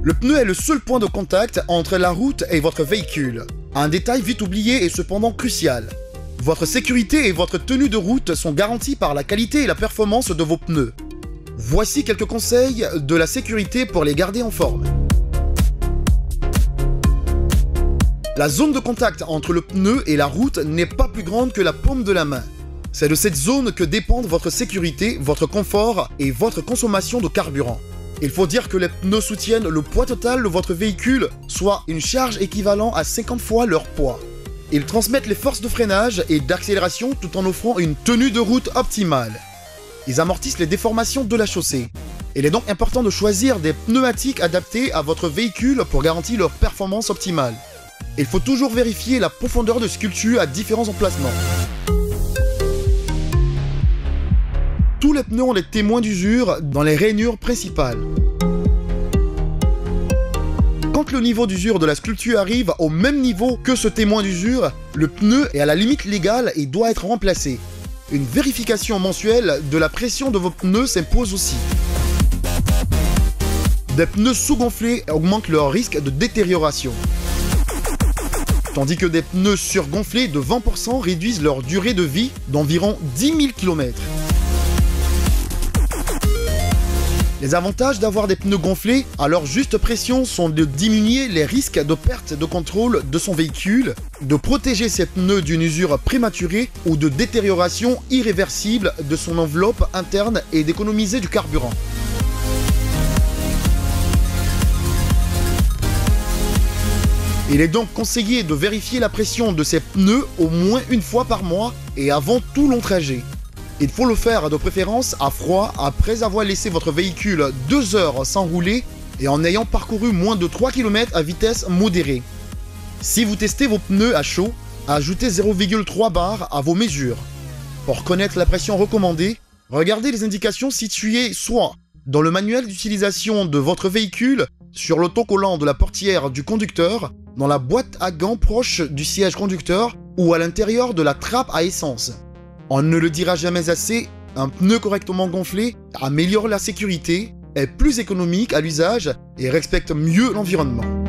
Le pneu est le seul point de contact entre la route et votre véhicule. Un détail vite oublié est cependant crucial. Votre sécurité et votre tenue de route sont garanties par la qualité et la performance de vos pneus. Voici quelques conseils de la sécurité pour les garder en forme. La zone de contact entre le pneu et la route n'est pas plus grande que la paume de la main. C'est de cette zone que dépendent votre sécurité, votre confort et votre consommation de carburant. Il faut dire que les pneus soutiennent le poids total de votre véhicule, soit une charge équivalente à 50 fois leur poids. Ils transmettent les forces de freinage et d'accélération tout en offrant une tenue de route optimale. Ils amortissent les déformations de la chaussée. Il est donc important de choisir des pneumatiques adaptés à votre véhicule pour garantir leur performance optimale. Il faut toujours vérifier la profondeur de sculpture à différents emplacements. Tous les pneus ont des témoins d'usure dans les rainures principales. Quand le niveau d'usure de la sculpture arrive au même niveau que ce témoin d'usure, le pneu est à la limite légale et doit être remplacé. Une vérification mensuelle de la pression de vos pneus s'impose aussi. Des pneus sous-gonflés augmentent leur risque de détérioration, tandis que des pneus surgonflés de 20% réduisent leur durée de vie d'environ 10 000 km. Les avantages d'avoir des pneus gonflés à leur juste pression sont de diminuer les risques de perte de contrôle de son véhicule, de protéger ses pneus d'une usure prématurée ou de détérioration irréversible de son enveloppe interne et d'économiser du carburant. Il est donc conseillé de vérifier la pression de ses pneus au moins une fois par mois et avant tout long trajet. Il faut le faire de préférence à froid après avoir laissé votre véhicule 2 heures sans rouler et en ayant parcouru moins de 3 km à vitesse modérée. Si vous testez vos pneus à chaud, ajoutez 0,3 bar à vos mesures. Pour connaître la pression recommandée, regardez les indications situées soit dans le manuel d'utilisation de votre véhicule, sur l'autocollant de la portière du conducteur, dans la boîte à gants proche du siège conducteur ou à l'intérieur de la trappe à essence. On ne le dira jamais assez, un pneu correctement gonflé améliore la sécurité, est plus économique à l'usage et respecte mieux l'environnement.